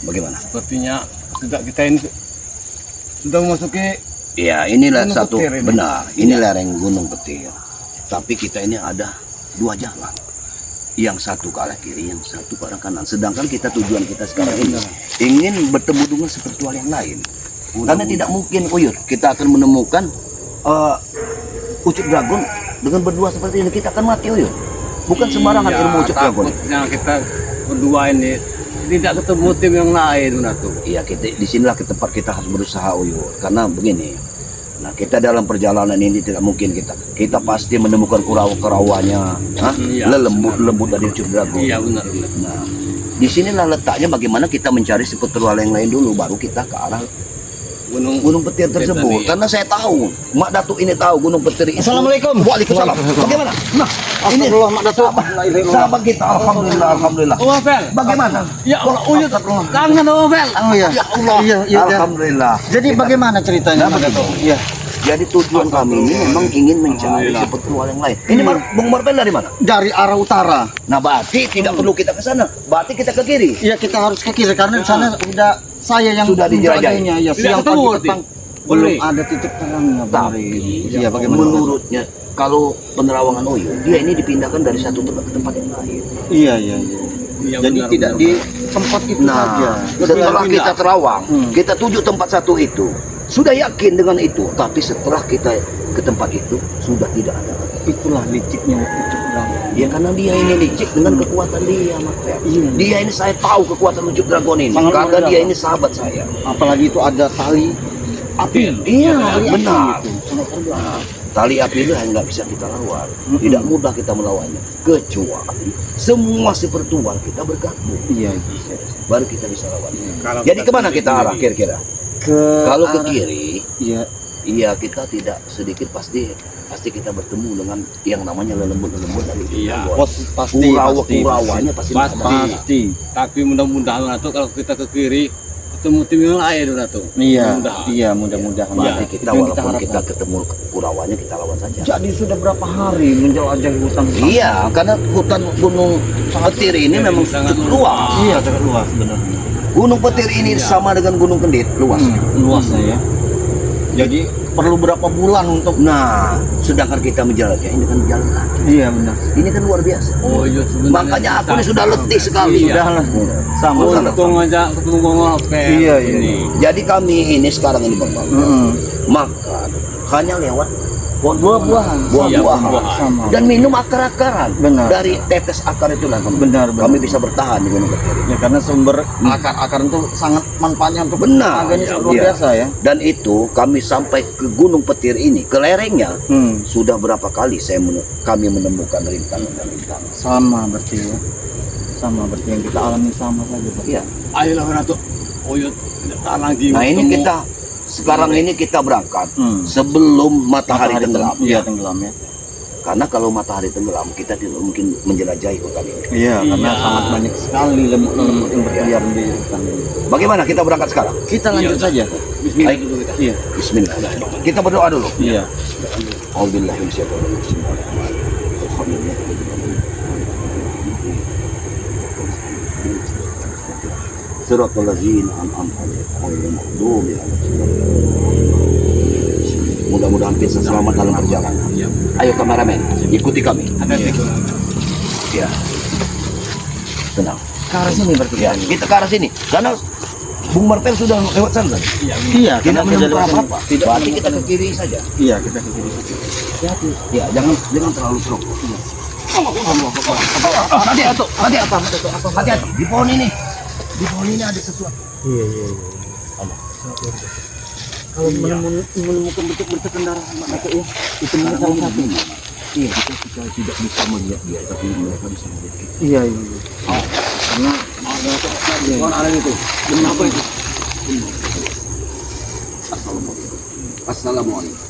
Bagaimana? Sepertinya sudah kita ini sudah memasuki. Ya, inilah Gunung satu Petir ini. benar. Ini lereng Gunung Petir. Tapi kita ini ada 2 jalan. Yang satu ke arah kiri, yang satu ke arah kanan. Sedangkan kita tujuan kita sekarang ini ingin bertemu dengan spiritual yang lain. Karena tidak mungkin, Uyut, kita akan menemukan Ucup Dragon dengan berdua seperti ini. Kita akan mati, Uyut. Bukan sembarangan ilmu Ucup Dragon. Takutnya kita berdua ini tidak ketemu tim yang lain, Datuk. Iya, disinilah ke tempat kita harus berusaha, Uyut. Karena begini, nah kita dalam perjalanan ini tidak mungkin kita pasti menemukan kerawa-kerawanya, Iya, lembut dari Ucup Dragon. Iya, benar. Nah, disinilah letaknya bagaimana kita mencari spiritual yang lain dulu, baru kita ke arah Gunung Petir tersebut. Tadi. Karena saya tahu, Mak Datuk ini tahu Gunung Petir itu. Assalamualaikum. Waalaikumsalam. Bagaimana? Nah, ini Mak Datuk. sahabat kita, alhamdulillah. Oh, Vel. Bagaimana? Ya Allah, Uyut. Kangen oh, Vel. Oh iya. Ya Allah. Iya. Alhamdulillah. Jadi bagaimana ceritanya, Mak Datuk? Iya. Jadi tujuan kami ini memang ingin mencari spiritual yang lain. Ini Bung Marvel dari mana? Dari arah utara. Nah, berarti tidak perlu kita ke sana. Berarti kita ke kiri. Iya, kita harus ke kiri karena di sana sudah saya yang Sudah dijelajahi. menjaganya. Ya, Tidak siang ketemu pagi berarti? petang belum Boleh. ada titik terangnya. Tapi Iya, bagaimana? menurutnya kalau penerawangan Oyo, dia ini dipindahkan dari satu tempat ke tempat yang lain. Iya. Iya, Jadi benar, tidak benar. di tempat itu saja. Nah, setelah Pindah. kita terawang, Hmm. kita tuju tempat satu itu. Sudah yakin dengan itu, tapi setelah kita ke tempat itu sudah tidak ada lagi. Itulah liciknya Ucup Dragon. Ya karena dia ini licik dengan kekuatan dia, Mas Fer. Iya. Dia ini saya tahu kekuatan Ucup Dragon ini, Sangat karena luar dia biasa. ini sahabat saya. Apalagi itu ada tali api. Iya, Tali api benar. itu. Sangat luar biasa. Tali api itu yang nggak bisa kita lawan, Mm-mm. tidak mudah kita melawannya. Kecuali semua spiritual kita bergabung, Iya. baru kita bisa lawan. Kalau Jadi kita kemana kita sendiri- arah kira-kira? Kalau ke kiri, iya kita tidak sedikit pasti kita bertemu dengan yang namanya lelembut-lembut dari Iya. Pasti. Kurawanya pasti ada. Pasti. Tapi mudah-mudahan Datuk kalau kita ke kiri ketemu tim yang lain, Datuk. Iya, mudah-mudahan. Berarti Ya, kita itu yang walaupun harapkan. kita ketemu kurawanya kita lawan saja. Jadi sudah berapa hari menjelajahi hutan? Iya, karena hutan Gunung Petir ini memang sangat cukup luas. Iya, sangat luas benar. Gunung Petir ini sama dengan Gunung Kendit luas. Luasnya ya. Jadi perlu berapa bulan untuk? Nah, sedangkan kita menjelajahi dengan jalan kaki. Iya benar. Ini kan luar biasa. Oh iya sebenarnya. Makanya aku ini sudah letih sekali. Iya. Sudahlah. Sama. Untung aja ketemu Bang Opel. Iya. Ini. Jadi kami ini sekarang ini Bang Bang, makan hanya lewat Buah-buahan. Iya, buah-buahan buah-buahan. Sama. dan minum akar-akaran. Benar. Dari tetes akar itulah kami, Benar. kami bisa bertahan di Gunung Petir. Ya karena sumber akar-akar itu sangat manfaatnya untuk Benar. tenaganya sangat luar Iya. biasa ya. Dan itu kami sampai ke Gunung Petir ini, ke lerengnya, sudah berapa kali kami menemukan rintangan dan rintangan. Sama berarti ya. Sama berarti yang kita alami sama saja. Pak. Iya. Ayolah Datuk. Oh iya tidak tahan lagi. Nah ini ketemu. kita sekarang ini kita berangkat sebelum matahari tenggelam. Iya tenggelam ya. Karena kalau matahari tenggelam kita tidak mungkin menjelajahi hutan ini. Iya, karena Iya. sangat banyak sekali lemut-lemut yang berkeliaran di hutan ini. Bagaimana kita berangkat sekarang? Kita lanjut Iya. saja. Bismillah Baik. dulu kita. Iya. Bismillah. Kita berdoa dulu. Iya. Auzubillahi minasyaitonir rajim. Alhamdulillah. Siratal ladzina an'amta 'alaihim ghairil maghdubi 'alaihim. Mudah-mudahan kita selamat dalam perjalanan. Iya. Ayo kameramen, ikuti kami. Hati-hati. Ya. Tenang. Ke arah sini berarti. Ya, kita ke arah sini. Karena Bung Martel sudah lewat sana tadi. Iya. Iya, Tidak karena menemukan lewat sini. apa-apa. Tidak Berarti menemukan. kita ke kiri saja. Iya, kita ke kiri. Hati-hati. Ya, jangan terlalu teruk. Hati-hati, hati-hati. Di pohon ini. Di pohon ini ada sesuatu. Iya. Kalau menemukan bentuk-bentuk kendaraan mereka ya, itu salah satu. Iya, kita tidak bisa melihat dia, tapi mereka bisa melihat kita. Iya. Karena ada itu. Kenapa itu? Assalamualaikum.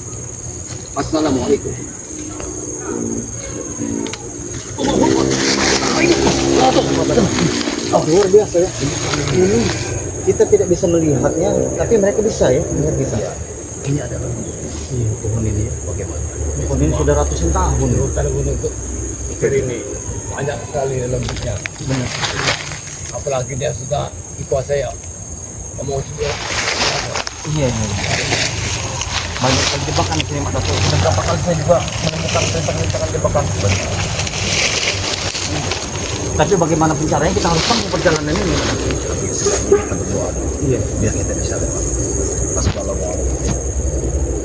Assalamualaikum. Luar biasa ya. Ini kita tidak bisa melihatnya, tapi mereka bisa ya melihat kita. Ini adalah pohon ini ya, bagaimana? Pohon ini sudah ratusan tahun. Kalau gunung Petir ini banyak sekali lembutnya. Benar. apalagi dia sudah dikuasai ya. Kamu sudah Iya. Banyak sekali jebakan di sini Mak Dato. Sudah berapa kali saya juga menemukan rintangan jebakan. Tapi bagaimanapun caranya kita harus tempuh perjalanan ini. Tapi sebaiknya kita berdoa dulu. Iya. Biar kita bisa lewat. Assalamualaikum.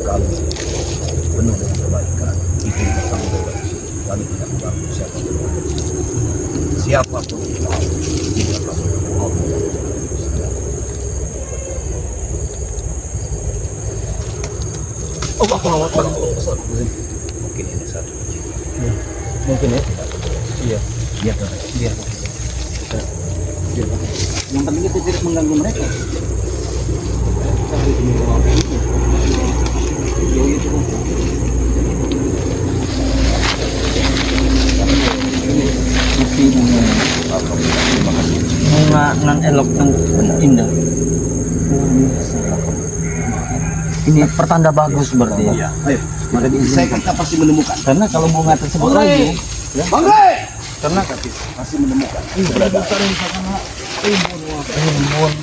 Kami penuh dengan kebaikan. Itu kita sambut. Kami tidak mengganggu siapapun. Siapapun itu, kita kami Allah. Oh, apa? Mungkin ini satu. Mungkin ya. Iya. Biar Biar. Yang penting kita tidak mengganggu mereka. Terima kasih. Bunga nan elok nan indah. Ini pertanda bagus berarti ya. Ya, ayo. Maka saya kita pasti menemukan. Karena kalau bunga tersebut lagi, ya, Bang Rey! Karena kita pasti menemukan keberadaan. rimbun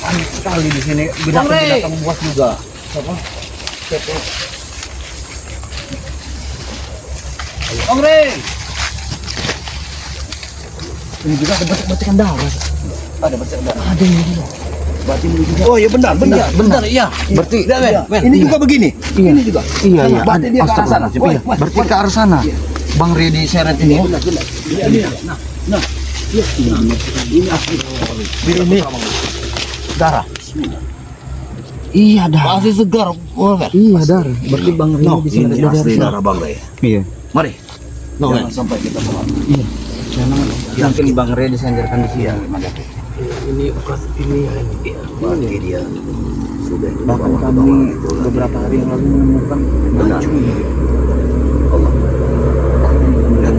banyak sekali di sini binatang-binatang buas juga. Siapa? Bang Rey! Ini juga ada batikan darah. Ada baca darah. Ada ini juga. Berarti ini juga. Oh iya benar, benar. Iya, benar, iya. Berarti Iya. Men, Ini iya. juga begini. Iya. Ini juga. Iya, iya. Berarti dia ke arah sana. Astagfirullahaladzim, iya. Berarti ke arah sana. Bang Redi seret ini ya. Benar, benar. Ini. Nah. Iya. Ini asli. Ini darah. Iya, darah. masih segar. Iya, darah. Berarti Bang Redi diseret Ini dari asli sana. darah Bang Rey. Iya. Mari. No, Jangan sampai kita keluar. Iya. Memang mungkin Bang Redi disandarkan di sini. Iya, Madapi. Ini bekas ini. Berarti dia sudah Bahkan dibawa ke kami bawah itu. beberapa hari yang lalu menemukan Benar. racun. Allah. Dan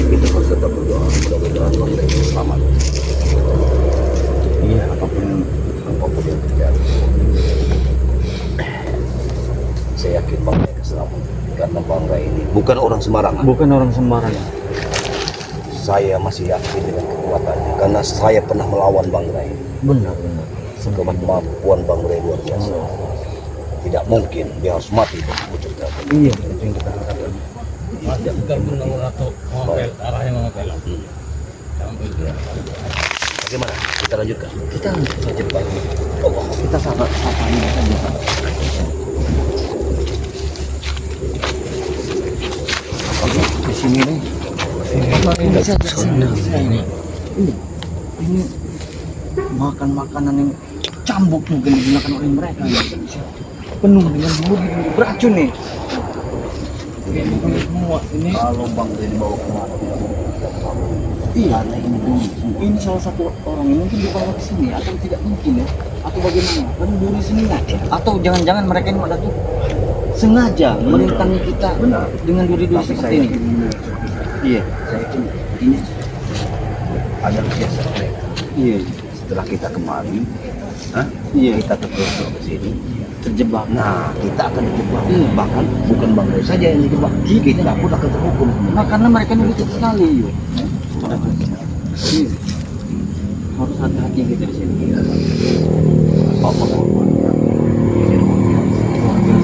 kita harus tetap berdoa. Mudah-mudahan Bang Rey selamat. Iya. Apapun yang terjadi. Saya yakin Bang Rey selamat. Karena Bang Rey ini bukan orang sembarangan. Bukan orang sembarangan. Saya masih yakin dengan kekuatannya. Karena saya pernah melawan Bang Rey. Benar. Kemampuan Bang Rey luar biasa. Tidak mungkin dia harus mati untuk wujudkan. Iya, itu yang kita harapkan. Masih segar pun atau mengapel arahnya mengapel. Bagaimana? Kita lanjutkan. Kita Saja Bang. Allah. kita sabar ini saja. Di sini nih. Ini saja ini. Ini makan makanan yang cambuk mungkin digunakan oleh mereka ya. Penuh dengan bulu beracun nih. Semua ini Kalau Bang Rey dibawa kemana? Tidak tahu. iya. Karena ini dulu. Ini salah satu orang yang mungkin dibawa ke sini atau tidak mungkin ya, atau bagaimana? Kan duri semua. Atau jangan-jangan mereka ini ada tuh sengaja merintangi kita dengan duri-duri Tapi seperti saya ini. Iya. Saya yakin ini adalah biasa mereka. Iya. Setelah kita kemari, Iya. kita terperosok ke sini. Terjebak. Nah, kita akan dijebak. Iya. Bahkan bukan Bang Rey saja yang dijebak. Kita pun akan terhukum. Nah, karena mereka ini lucu sekali. Iya. Harus hati-hati kita di sini. Allah.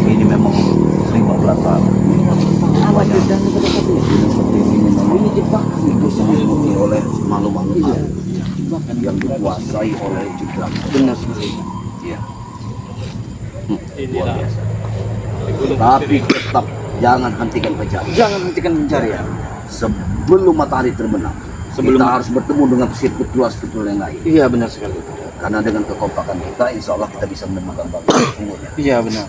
Ini memang 15 tahun. Khawatir dan seperti Ini memang ini jebakan itu disebut oleh makhluk-makhluk Iya. halus Jebakan yang dikuasai oleh juga. benar sekali. Iya. Luar biasa. Tapi tetap jangan hentikan pencarian. Jangan hentikan pencarian. Sebelum matahari terbenam, Sebelum- kita harus bertemu dengan petualang-petualang yang lain. Iya, benar sekali. Karena dengan kekompakan kita, insya Allah kita bisa menemukan bangsa sesungguhnya. Iya, benar.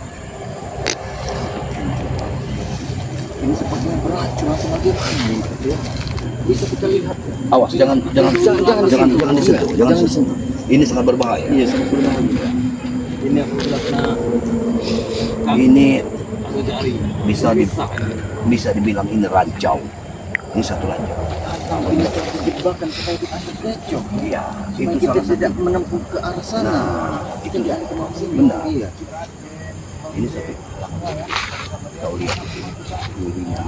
Ini sepertinya beracun atau bagaimana ya? Bisa kita lihat. Awas, jangan di situ, jangan di situ. Ini sangat berbahaya. Iya, sangat berbahaya. Ini aku sudah kena Ini aku jari. bisa dibilang ini rancau. Ini satu rancau. Atau ini jebakan supaya kita terkecoh. Iya, Supaya itu kita salah satu. tidak menempuh ke arah sana. Nah, Kita dialihkan ke sini. Benar. Iya. Ini satu. Kau lihat di sini. Durinya.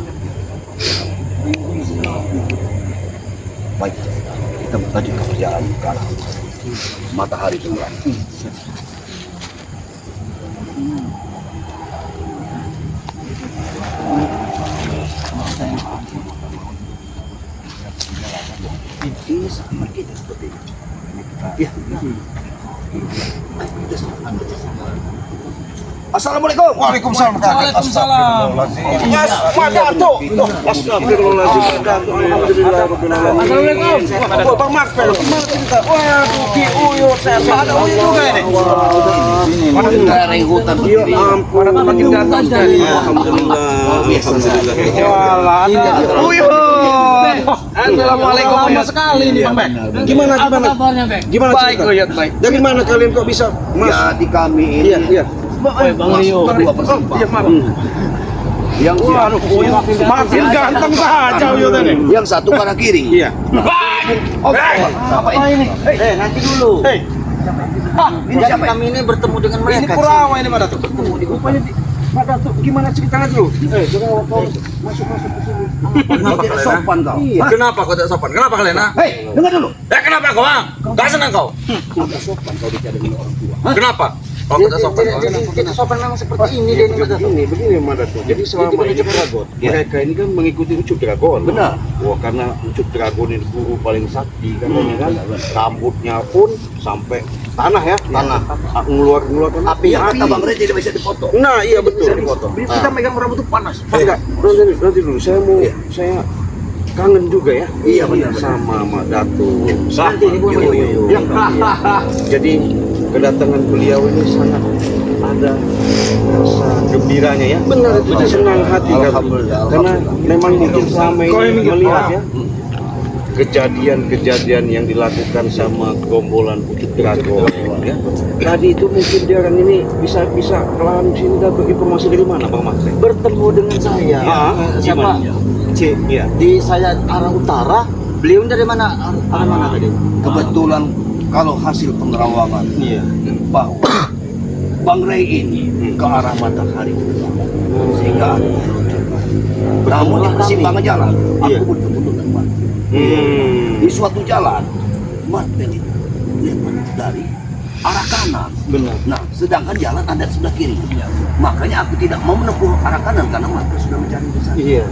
Baik, kita lanjut ke perjalanan ke arah matahari tenggelam. Ini sama kita seperti ini. Ya. Assalamualaikum. Waalaikumsalam. Waalaikumsalam. Mas, Madato. Astagfirullahaladzim. Assalamualaikum. Bang Marvel. Waduh, Ki Uyut. Saya ada Uyut juga ini. Mana dari hutan begini? Mana makin datang sekali. Alhamdulillah. Alhamdulillah. Uyut. Assalamualaikum. Lama sekali nih Bang Bek. Gimana? kabarnya, Bek? Gimana Baik, cerita? Uyut, baik. Dari mana kalian kok bisa, Mas? Jadi kami ini Iya. Bang Rio. berdua bersumpah. Iya, maaf. Yang Makin ganteng saja Uyut ini. yang satu kanan kiri. Iya. Apa ini? Nanti dulu. Hei, Ini siapa? Kami ini bertemu dengan ini mereka. Kurawa ini Madato. Rupanya Madato, gimana ceritanya dulu? Jangan kau masuk ke sini. Kau tidak sopan kau. Iya. Kenapa kau tidak sopan? Kenapa kalian? Hei, dengar dulu. Kenapa kau? Gak senang kau? Tidak sopan kau bicara dengan orang tua. Kenapa? Kau tidak sopan. Tidak sopan memang seperti ini dia Begini Madato. Jadi selama ini Dragon, mereka ini kan mengikuti Ucup Dragon. Benar. Wah, karena Ucup Dragon ini guru paling sakti katanya kan. Rambutnya pun sampai tanah ya, tanah. Ngeluarkan api. Kata Bang Ray tidak bisa dipotong. Nah, iya betul. Bisa dipotong. Kita megang rambut itu panas. Enggak, nanti dulu saya kangen juga ya. Iya, benar. Sama Madato. Nanti ini Ya. Jadi kedatangan beliau ini sangat ada rasa gembiranya ya. Benar itu. Senang hati kami. Alhamdulillah. Karena memang mungkin selama ini melihat ya kejadian-kejadian yang dilakukan sama gombolan Ucup Dragon ya. Tadi itu mungkin dia orang ini bisa kelahan sini dapat informasi dari mana Bang Mas? Bertemu dengan saya. Siapa? C. Iya. Di saya arah utara. Beliau dari mana? Arah mana tadi? Kebetulan kalau hasil penerawangan Iya. bahwa Bang Ray ini ke arah matahari sehingga aku menunjukkan. Namun di persimpangan jalan Iya. aku bertemu dengan Martin. Di suatu jalan Martin itu lewat dari arah kanan. Benar. Nah, sedangkan jalan ada di sebelah kiri. Makanya aku tidak mau menempuh arah kanan karena Martin sudah mencari ke sana. Iya.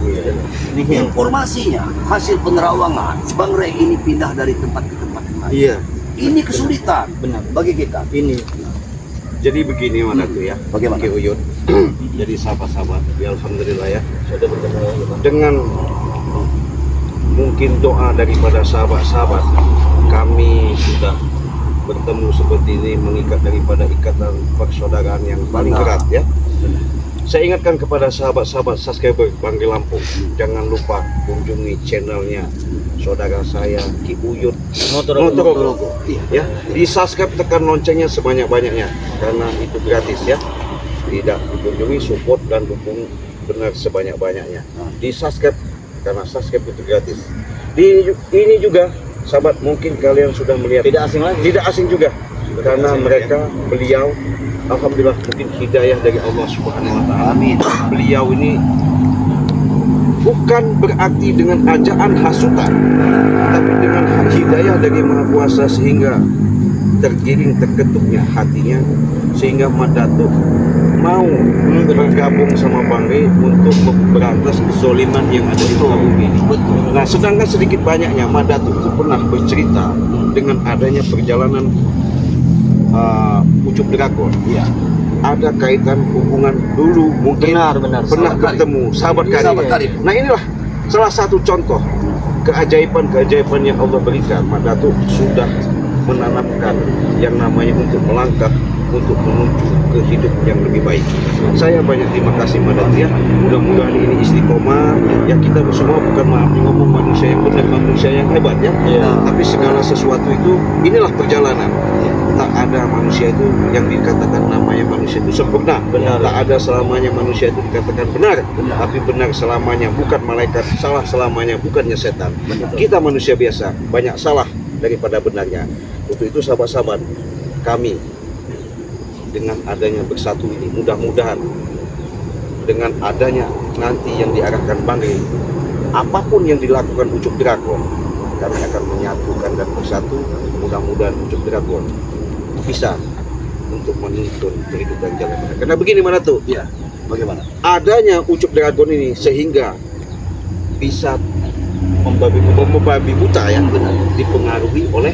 Informasinya hasil penerawangan Bang Ray ini pindah dari tempat ke tempat yang lain. Iya. Ini kesulitan Benar. bagi kita. Ini. Jadi begini Madato ya. Bagaimana? Ki Uyut. Jadi sahabat-sahabat, ya alhamdulillah ya. Dengan mungkin doa daripada sahabat-sahabat, kami sudah bertemu seperti ini, mengikat daripada ikatan persaudaraan yang paling erat ya. Saya ingatkan kepada sahabat-sahabat subscriber Bangke Lampung, jangan lupa kunjungi channelnya saudara saya Ki Uyut Motorogo. Ya, di subscribe, tekan loncengnya sebanyak-banyaknya karena itu gratis ya. Tidak dikunjungi, support dan dukung benar sebanyak-banyaknya. Di subscribe karena subscribe itu gratis. Ini juga sahabat, mungkin kalian sudah melihat Tidak asing lagi. tidak asing juga karena beliau alhamdulillah mungkin hidayah dari Allah Subhanahu wa taala. Amin. Beliau ini bukan berarti dengan ajaan hasutan, tapi dengan hidayah dari Maha Kuasa sehingga tergiring terketuknya hatinya sehingga Madato mau bergabung sama Bang Ray untuk memberantas kezoliman yang ada di muka bumi ini. Nah, sedangkan sedikit banyaknya Madato itu pernah bercerita dengan adanya perjalanan Ucup Dragon. Iya. Ada kaitan hubungan dulu mungkin Benar. pernah Sahabat bertemu sahabat Sahabat karib. karib. Nah, inilah salah satu contoh keajaiban yang Allah berikan. Madato sudah menanamkan yang namanya untuk melangkah untuk menuju ke hidup yang lebih baik. Saya banyak terima kasih Madato ya. Mudah-mudahan ini istiqomah. Ya, kita semua bukan ngomong manusia yang benar, manusia yang hebat ya. Tapi segala sesuatu itu inilah perjalanan. Tak ada manusia itu yang dikatakan namanya manusia itu sempurna. Tak ada selamanya manusia itu dikatakan benar. Tapi benar selamanya, bukan malaikat. Salah selamanya, bukannya setan. Kita manusia biasa, banyak salah daripada benarnya. Untuk itu sahabat-sahabat, kami dengan adanya bersatu ini, mudah-mudahan dengan adanya nanti yang diarahkan Bang Ray, apapun yang dilakukan Ucup Dragon, kami akan menyatukan dan bersatu. Mudah-mudahan Ucup Dragon bisa untuk menuntun kehidupan jalan mereka. Karena begini mana tuh? Iya. Bagaimana? Adanya Ucup Dragon ini sehingga bisa membabi buta ya, benar, dipengaruhi oleh.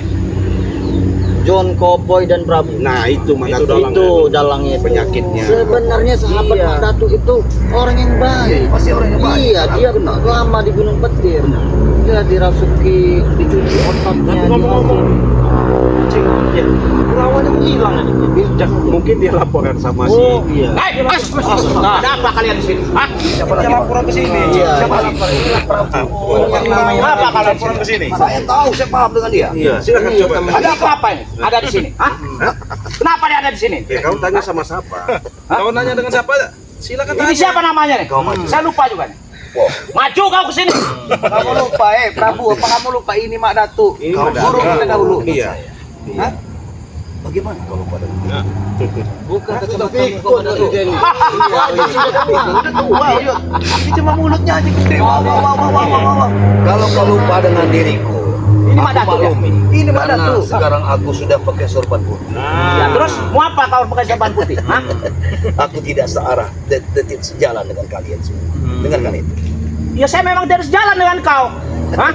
John Cowboy dan Prabu. Nah itu mana Itu tuh dalangnya itu. penyakitnya. Sebenarnya sahabat Iya. Mak Datu itu orang yang baik. Pasti orang yang baik. Iya, dia lama di Gunung Petir. Dia dirasuki, dicuci otaknya. Ngomong-ngomong, Lawannya hilang. Mungkin dia laporan sama si. Oh iya. ada apa kalian di sini? Hah? Siapa laporan ke sini? Iya. Siapa laporan? Apa kalian laporan ke sini? Saya tahu, saya paham dengan dia. Iya, silakan coba. Ada apa ini? Ada di sini? Hah? Kenapa dia ada di sini? Ya, kau tanya sama siapa? Kau nanya dengan siapa? Silakan Ini tanya. siapa namanya nih? Saya lupa juga nih. Maju kau ke sini. Kamu lupa Prabu, apa kamu lupa ini Mak Datu? Ini Kau Mak guru Datu. kita dahulu. Iya. Hah? Bagaimana kalau pada Bukan tapi kok Datu. Udah tua dia. Ini cuma mulutnya aja gede. Wah. Kalau kau lupa dengan diriku, Ini Mak Datu ya? Ini Mak karena Datu. sekarang aku sudah pakai sorban putih. Ya, terus mau apa kau pakai sorban putih? Hah? Aku tidak searah, tidak sejalan dengan kalian semua. Dengarkan itu. Ya saya memang dari sejalan dengan kau. Hah?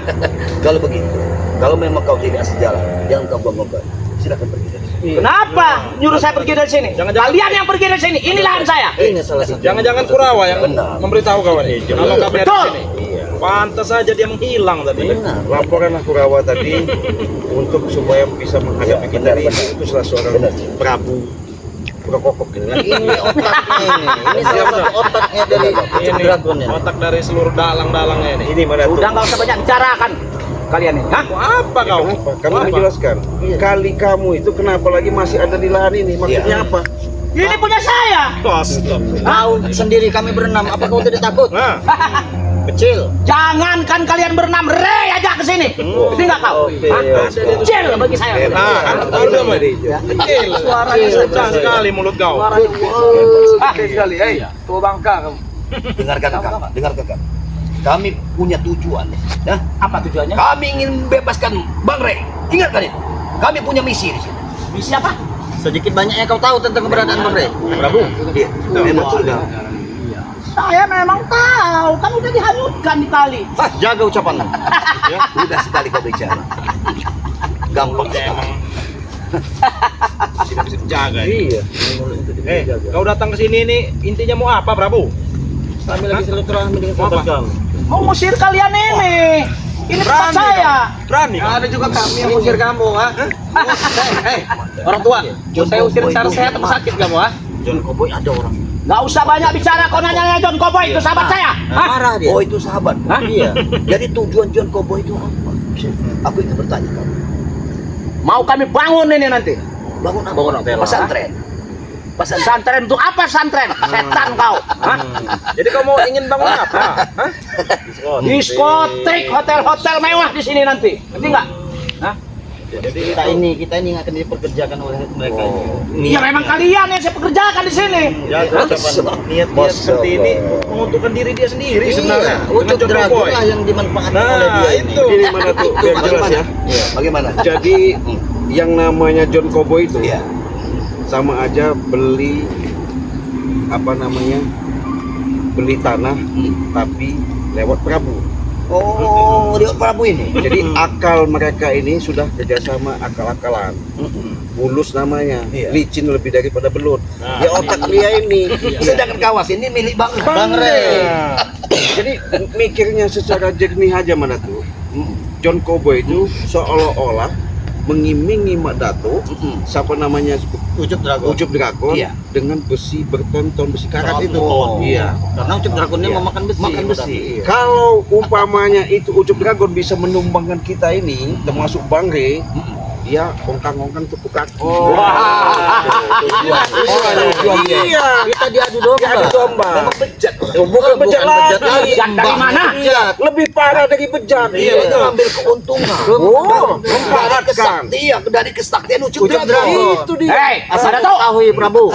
Kalau begitu, kalau memang kau tidak sejalan, jangan kau banggakan. Silakan pergi dari sini. Kenapa nyuruh saya pergi dari sini? Kalian yang pergi dari sini. Ini lahan saya. Ini salah satu. Jangan-jangan Kurawa yang Benar. memberitahu kawan ini. Kalau kamu ada Betul. di sini. Pantas saja dia menghilang tadi. Benar. Laporan Kurawa tadi untuk supaya bisa menghadapi Iya, kita benar, ini benar. itu salah seorang Benar. Prabu Prokopov gitu kan. Ini otaknya ini. Ini salah satu otaknya dari Ucup Ini Dragon ya. otak dari seluruh dalang-dalangnya ini. Ini mana tuh? Udah nggak usah banyak bicarakan kalian ini. Hah? Apa kau? Kenapa? Kami Apa? menjelaskan. Kali kamu itu kenapa lagi masih ada di lahan ini? Maksudnya Iya. apa? Ini punya saya. Tahu sendiri kami berenam. Apa kau tidak takut? Nah, Kecil. Jangankan kalian berenam, Rey aja ke sini. Ngerti nggak kau? Hah? Kecil bagi saya. nah, tahu dia mah. Kecil. Suaranya Pecah sekali mulut kau. sekali. Tua bangka kamu. Dengarkan kami, dengarkan kami. Kami punya tujuan, ya. Apa tujuannya? Kami ingin bebaskan Bang Rey. Ingatkan itu. Kami punya misi di sini. Misi apa? Sedikit banyaknya kau tahu tentang keberadaan Bang Rey. Prabu. Iya, memang sudah. Saya memang tahu. Kan udah dihanyutkan di kali. Jaga ucapanmu. Mudah sekali kau bicara. Gampang sekali. Tidak bisa dijaga. Iya. Kau datang ke sini ini intinya mau apa, Prabu? Kami lagi silaturahmi dengan Apa? sahabat kami. Mau musir kalian ini. Ini tempat saya. Berani. Ada juga kami yang usir kamu, ha? Orang tua, saya usir secara sehat atau sakit kamu, ha? John Cowboy ada orang. Nggak usah banyak bicara. Kau nanya John Cowboy itu sahabat saya. Hah? Marah dia. Oh itu sahabat. Hah? Iya. Jadi tujuan John Cowboy itu apa? Aku ingin bertanya kamu. Mau kami bangun ini nanti. Bangun apa? Bangun hotel. Pesantren. Pesantren untuk apa pesantren? Setan kau. Hah? Jadi kau mau ingin bangun apa? Hah? Diskotik, hotel-hotel mewah di sini nanti. Ngerti nggak? Hah? Kita ini akan diperkerjakan oleh mereka ini. Ya memang kalian yang saya pekerjakan di sini. Niat-niat seperti ini menguntungkan diri dia sendiri sebenarnya. Ucup Dengan John Dragon Cowboy. lah yang dimanfaatkan Nah, oleh dia ini. itu. Ini mana tuh? Biar jelas ya. Bagaimana? Jadi yang namanya John Cowboy itu Iya. sama aja beli apa namanya? Beli tanah tapi lewat Prabu. Oh, lihat Prabu ini. Jadi akal mereka ini sudah kerjasama akal-akalan. Bulus namanya, Iya. licin lebih daripada belut. Nah. Ya otak dia ini. Sedangkan kawas ini milik Bang Bang Rey. Jadi mikirnya secara jernih aja mana tuh. John Cowboy itu seolah-olah mengiming-iming Mak Dato, siapa namanya Ucup Dragon. Ucup Dragon Iya. dengan besi bertonton, besi karat itu. Oh. Iya. Karena Ucup Dragon ini Iya. memakan besi. Makan besi. Iya. Kalau umpamanya itu Ucup Dragon bisa menumbangkan kita ini, termasuk Bang Rey, dia ongkang-ongkang tepuk kaki. Iya. Kita diadu domba. Diadu domba. Memang bejat. Bukan bejat lagi. Bejat dari mana? Bejat. Lebih parah dari bejat. Dia itu ambil keuntungan. Oh, Dari memanfaatkan. kesaktian, dari kesaktian Ucup Ucup Dragon. Dragon. Itu dia. Hei, Asal ada tahu? ketahui Prabu.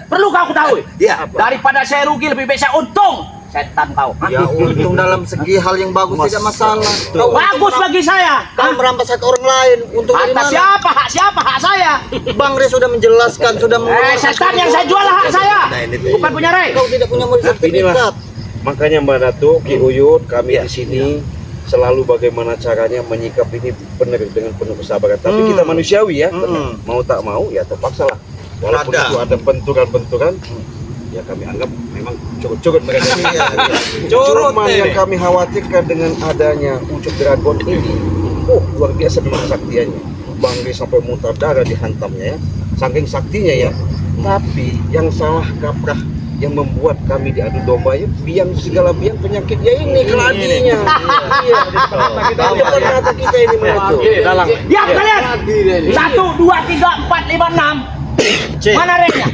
Perlu kau ketahui? Iya. Daripada saya rugi lebih baik saya untung. setan kau. Hah? Ya untung dalam segi hal yang bagus tidak masalah. Kau Bagus bagi saya. kau merampas hak orang lain. Untung dari Atas mana? siapa? Hak siapa? Hak saya. Bang Re sudah menjelaskan, sudah Setan yang saya jual hak saya. Bukan punya Rey. Kau tidak punya modal sertifikat. Makanya Mbak Datuk, Ki Uyut, kami di sini selalu bagaimana caranya menyikap ini benar dengan penuh kesabaran. Tapi kita manusiawi ya, mau tak mau ya terpaksa lah. Walaupun itu ada benturan-benturan, ya kami anggap memang curut-curut mereka. Cuman yang kami khawatirkan dengan adanya Ucup Dragon ini, luar biasa memang saktiannya. Bang Re sampai muntah darah dihantamnya ya, saking saktinya ya. Tapi yang salah kaprah yang membuat kami diadu domba ya, segala biang penyakitnya ini keladinya. Iya, kita depan mata kita ini maju. Diam kalian. 1, 2, 3, 4, 5, 6. Mana Rey-nya?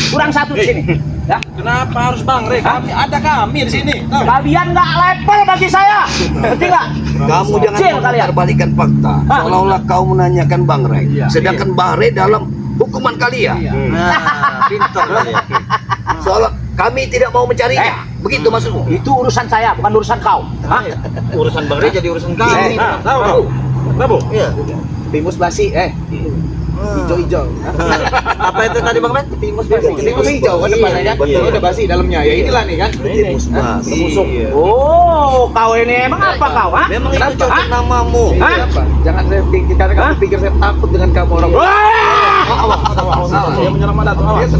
Kurang satu di sini. Ya. Kenapa harus Bang Re? Kami di sini. Kalian nggak level bagi saya. Ngerti nggak? Kamu jangan Kecil kalian. memutarbalikkan fakta. Seolah-olah kau menanyakan Bang Rey. Sedangkan Bang Rey dalam hukuman kalian. Pintar ya. Seolah kami tidak mau mencarinya. Begitu maksudmu? Itu urusan saya, bukan urusan kau. Hah? Urusan Bang Re jadi urusan kami. Tahu. Iya. Timus basi, hijau-hijau. Apa itu tadi Bang Men? Timus hijau kan depannya kan? Betul. Udah basi dalamnya. Ya inilah nih kan. Musuk. Oh, kau ini emang apa kau? Hah? Memang itu Kenapa? cocok Hah? namamu. Hah? Jangan saya pikir karena kamu pikir saya takut dengan kamu orang. Dia menyerang Mbak Datuk. Awas.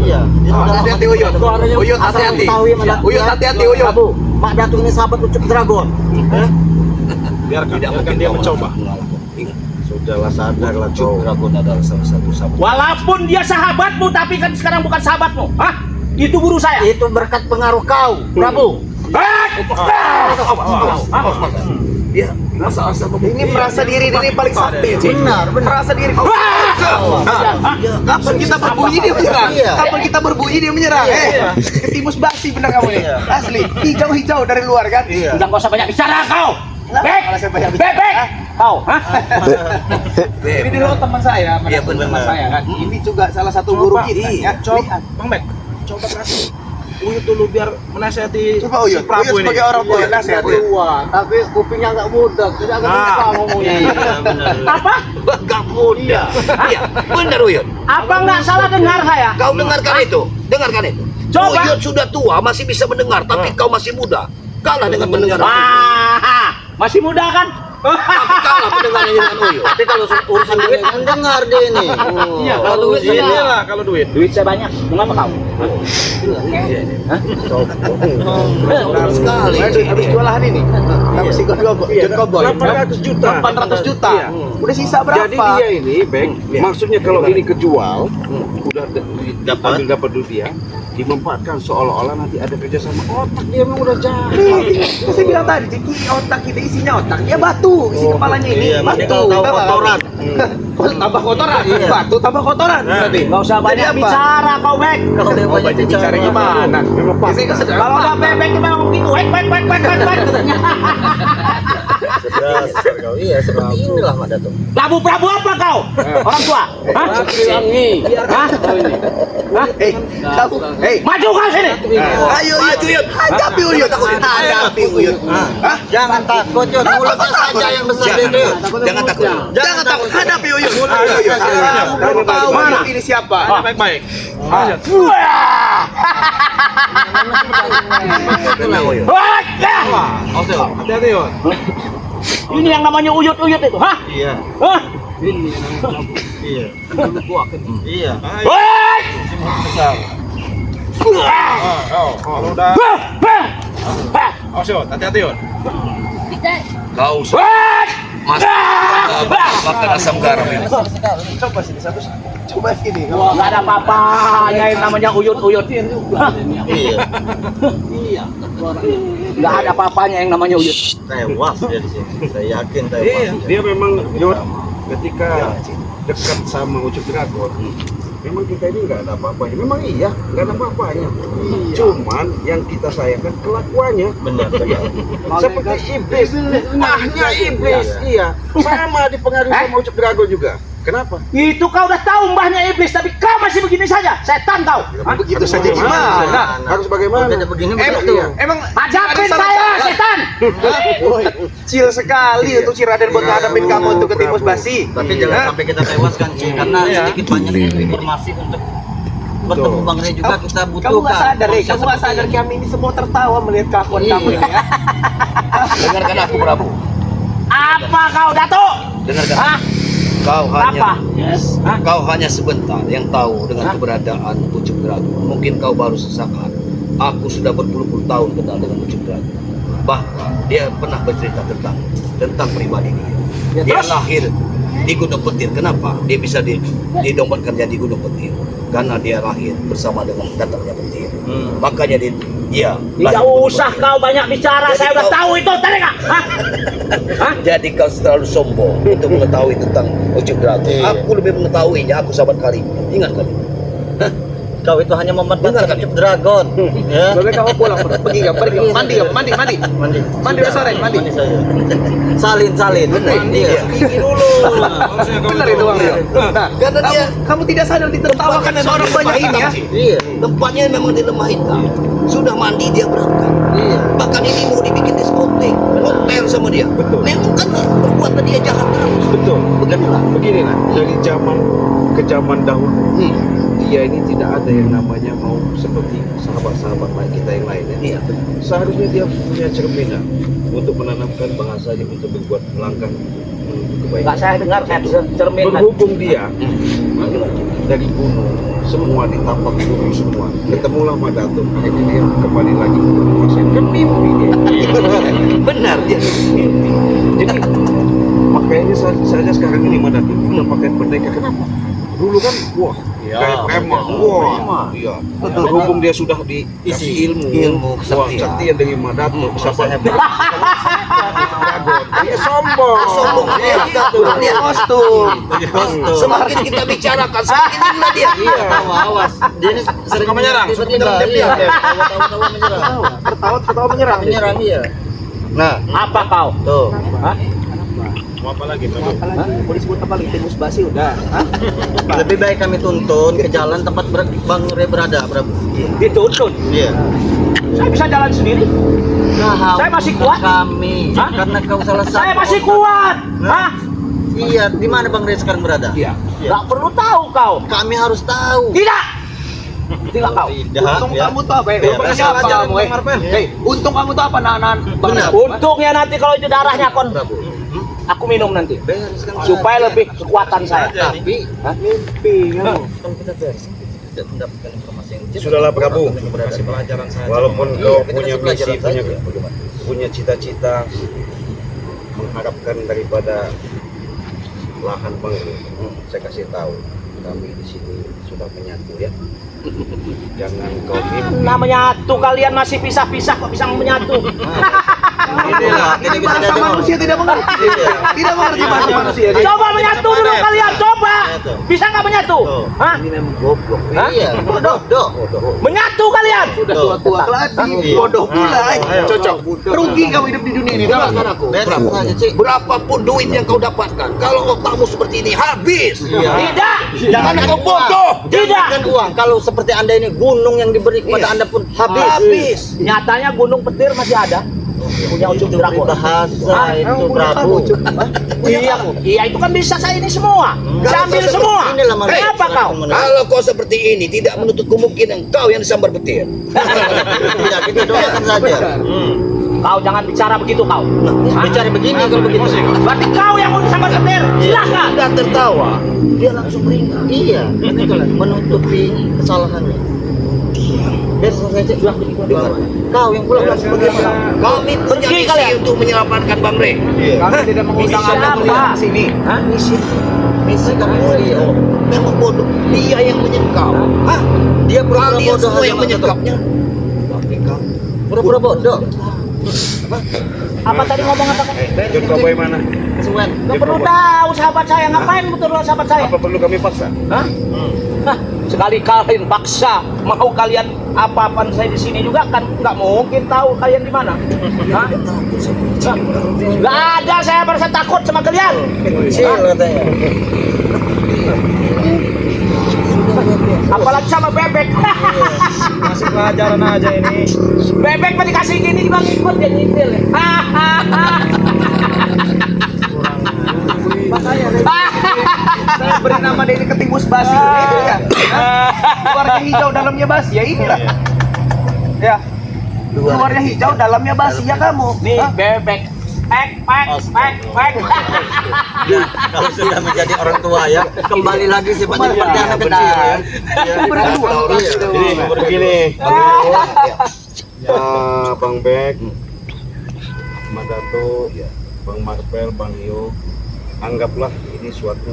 Iya. Hati-hati Uyut. Uyut hati-hati. Uyut hati-hati Uyut. Mak Datuk ini sahabat Ucup Dragon. Biarkan dia mencoba. Sudahlah sadarlah kau. Dragon adalah salah satu sahabat. Walaupun dia sahabatmu, tapi kan sekarang bukan sahabatmu. Hah? Itu guru saya. Itu berkat pengaruh kau, Prabu. Dia masa-masa Ini merasa diri ini paling sakti. Benar. Merasa diri. kapan kita berbunyi dia menyerang? Iya. Kapan kita berbunyi dia menyerang? Timus basi benar kamu nih. Asli. Hijau-hijau dari luar kan? Udah nggak usah banyak bicara kau. Bek, kau. Hah? Ini dulu teman saya, Iya, benar. teman saya kan. Ini juga salah satu guru kita. Ya, Coba, Bang Bek, coba kasih Uyut dulu biar menasihati Coba Uyut, si Prabu Uyut ini. sebagai orang tua nasihat. Tapi kupingnya nggak mudah. Tidak Nah. ngomongnya. Apa? Gak mudah. Iya, benar Uyut. Apa nggak salah dengar saya? Kau dengarkan itu. Dengarkan itu. Coba. Uyut sudah tua, masih bisa mendengar, tapi kau masih muda. Kalah dengan pendengar. Wah, masih muda kan? Tapi kalah pendengarnya dengan Uyut. Tapi kalau urusan duit kan dengar dia ini. Iya, kalau duit saya. Inilah kalau duit. Duit saya banyak. Mengapa kau? Benar sekali. Habis jualan ini. Habis ikut John Cowboy. 800 juta. 800 juta. Iya. Udah sisa berapa? Jadi dia ini, Bang, maksudnya kalau ini kejual, udah dapat duit dia, dimanfaatkan seolah-olah nanti ada kerjasama. Otak dia memang udah jahat. Saya bilang tadi, Ciki, otak kita isinya otak. Dia batu, isi kepalanya ini. Iya, Batu. tahu kotoran. Tambah kotoran. Batu tambah kotoran. Berarti. Nggak usah banyak Jadi apa? bicara kau, Bek. Kalau dia banyak Bicara gimana? Memang pas. Kalau nggak bebek memang begitu. Wek. Iya, seperti inilah Mak Datuk. Prabu apa kau? Orang tua? Hah? Hah? Hah? Kamu, Maju kau sini. Ayo Uyut. Hadapi Uyut. Hadapi Uyut. Jangan takut, Yud. Mulutnya saja yang besar ini. Jangan takut. Jangan takut. Hadapi Uyut. kamu tahu mana ini siapa? Baik-baik. Tenang Uyut. Hati-hati, Yud. Ini yang namanya uyut-uyut itu, hah? Iya. Hah? Iya. Iya. Woi! Kalau udah, awas Yud, hati-hati Yud. Kau Woi! makan asam garam ini. Coba sini satu. Coba sini. Wah, nggak ada apa-apanya yang namanya uyut-uyut. Hah? Iya. Nggak ada apa-apanya yang namanya uyut. Tewas dia di sini. Saya yakin tewas. Iya, dia memang Yud, ketika dekat sama Ucup Dragon, memang kita ini nggak ada apa-apanya. Memang iya, nggak ada apa-apanya. Cuman yang kita sayangkan kelakuannya. Benar. Seperti iblis, mahnya iblis, iya. Sama dipengaruhi sama Ucup Dragon juga. Kenapa? Itu kau udah tahu mbahnya iblis, tapi kau masih begini saja. Setan kau. Hah? Begitu saja gimana? Harus bagaimana? Emang Ajapin saya, setan. kecil sekali untuk si Raden buat ngadepin kamu untuk ke timus basi. Tapi jangan sampai kita tewaskan, Ci, karena sedikit banyak informasi untuk bertemu Bang Rey juga kita butuhkan. Kamu nggak sadar, kamu nggak sadar kami ini semua tertawa melihat kelakuan kamu ini ya. Dengarkan aku Prabu. Apa kau, Datuk? Dengarkan. Hah? Kau Apa? kau hanya sebentar yang tahu dengan keberadaan Pucuk Dragon. Mungkin kau baru sesaat. Aku sudah berpuluh-puluh tahun kenal dengan Pucuk Dragon. Bahkan dia pernah bercerita tentang pribadi dia. Dia lahir di Gunung Petir. Kenapa? Dia bisa didongbatkan jadi Gunung Petir. Karena dia lahir bersama dengan datangnya petir. Makanya dia Tidak usah kau banyak bicara, saya udah tahu itu, tadi nggak? Hah? Jadi kau terlalu sombong untuk mengetahui tentang Pucuk Dragon. Aku lebih mengetahuinya, aku sahabat kali. Ingat kali. Kau itu hanya memanfaatkan Pucuk Dragon. Ya. Boleh kamu pulang, pergi mandi udah sore, mandi. Salin. Iya. Benar itu Bang. Nah, Karena dia kamu tidak sadar ditertawakan dan orang banyak ini ya. Iya. tempatnya memang di lemah hitam. Sudah mandi dia berangkat. Iya. Bahkan ini mau dibikin diskotek, hotel sama dia. Betul. Memang kan perbuatan dia jahat terus. Betul. Beginilah. Beginilah, dari zaman ke zaman dahulu, dia ini tidak ada yang namanya mau seperti sahabat-sahabat lain kita yang lain. Iya. Seharusnya dia punya cerminan untuk menanamkan bahasanya untuk berbuat melangkah menuju Nggak kebaikan. saya dengar, saya cermin. Berhubung dia dari gunung semua ditapak gunung semua, ketemulah Madatuk. Akhirnya dia kembali lagi ke menguasai. Kan mimpi dia. Benar dia. Jadi makanya saja sekarang ini Madatuk punya pakaian merdeka. Kenapa? Dulu kan wah kayak preman, wah iya. Berhubung dia sudah dikasih ilmu wah kesaktian. kesaktian dari Madatuk, sahabat dia sombong. Dia lihat kostum. Semakin kita bicarakan, semakin gila dia. Iya, awas. Dia ini sering menyerang, tiba-tiba, menyerang dia. iya. Tawa-tawa menyerang. Tertawa menyerang. Menyerang iya. Nah, Apa kau? tuh. Mau apa lagi? Mau disebut apa lagi? Timus basi udah. Lebih baik kami tuntun ke jalan tempat Bang Rey berada, Prabu. Dituntun. Iya. Saya bisa jalan sendiri. Nah, Saya masih kuat. Kami, Hah? karena kau salah satu. Saya masih kuat. Hah? Iya, di mana Bang Rey sekarang berada? Iya. Nggak perlu tahu kau. Kami harus tahu. Tidak. Tidak kau. Untung kamu tuh apa? Iya, Siapa kamu? Untung kamu tuh apa? Nahan. Benar. Untungnya nanti kalau itu darahnya kon, aku minum nanti supaya lebih kekuatan saya. Tapi Mimpi kamu. kalau kita tidak mendapatkan informasi yang jelas. Sudahlah Prabu. Kasih pelajaran saja. Walaupun Iya, kau kita punya kasih pelajaran misi, saja. punya cita-cita mengharapkan daripada lahan Bang Rey, saya kasih tahu kami di sini sudah menyatu ya. Jangan kau mimpi. Namanya tuh kalian masih pisah-pisah kok bisa menyatu. Inilah, ini bisa Bahasa jadi manusia tidak mengerti. Tidak mengerti bahasa manusia. Coba menyatu dulu kalian, coba. Bisa nggak menyatu? Hah? Ini memang goblok. Iya, bodoh. Menyatu kalian. Sudah tua-tua keladi, bodoh pula. Cocok. Rugi kamu hidup di dunia ini. Dengarkan aku. Beres saja, Cik. Berapapun duit yang kau dapatkan, kalau otakmu seperti ini habis. Iya. Tidak. Jangan kau bodoh. Tidak. Jangankan uang, kalau seperti Anda ini gunung yang diberi kepada Anda pun habis. Nyatanya Gunung Petir masih ada. Punya Ucuk Dragon. Bahasa itu Prabu. Iya itu kan bisa saya ini semua. Saya ambil semua. Inilah manusia. Kenapa kau? Kalau kau seperti ini, tidak menutup kemungkinan kau yang disambar petir. Tidak, kita doakan saja. Kau jangan bicara begitu kau. Bicara begini kalau begitu. Berarti kau yang mau sambar petir. Silakan. Sudah tertawa, dia langsung beringat. Iya, itulah menutupi kesalahannya. Biar selesai Cik. Dengar. Kau yang pulang langsung bagaimana? Kami punya Pergi misi kalian. untuk menyelamatkan Bang Rey. Kami tidak mengundang Misi Anda apa? melihat di sini. Hah? Misi kami mulia. Memang bodoh, dia yang menyekap. Hah? Dia pura-pura Kalian bodoh semua aja, yang Bang Datuk. menyekapnya. Tapi kamu Pura-pura bodoh. Apa tadi ngomong apa kau? John Cowboy mana? Suwen. Nggak perlu tahu sahabat saya. Ngapain betul sahabat saya? Apa perlu kami paksa? Hah? Hah, sekali kalian paksa mau kalian apa-apaan saya di sini juga kan nggak mungkin tahu kalian di mana. Hah? Nggak ada saya merasa takut sama kalian. Kecil katanya. Apalagi sama bebek. Masih pelajaran aja ini. Bebek mah dikasih gini bang ikut dia nyintil. Saya beri nama dia ini ketimus basi. Itu ya. Luarnya hijau, dalamnya basi. Ya inilah. Ya. Luarnya hijau, dalamnya basi. Ya kamu. Nih bebek. Pek. Kalau sudah menjadi orang tua ya, Kembali lagi sifatnya seperti anak kecil ya. Jadi begini, Bang Bek, Mas Dato, Bang Marvel, Bang Yo, anggaplah ini suatu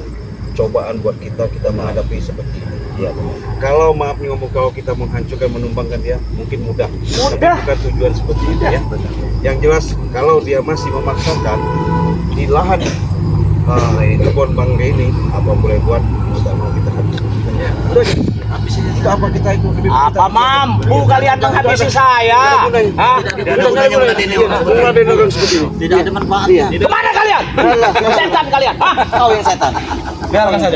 cobaan buat kita menghadapi seperti ini. Iya. Kalau maaf nih ngomong, kalau kita menghancurkan, menumbangkan dia mungkin mudah. Tapi bukan tujuan seperti itu ya. Yang jelas kalau dia masih memaksakan di lahan kebun Bang Bek ini, apa boleh buat, tidak mau kita hancurkan. Udah, habis ini juga apa kita ikut lebih Apa mampu kalian menghabisi saya? Hah? Tidak ada gunanya melatih ini. Tidak ada manfaatnya. Kemana kalian? Setan kalian? Hah? Kau yang setan. biarkan saja.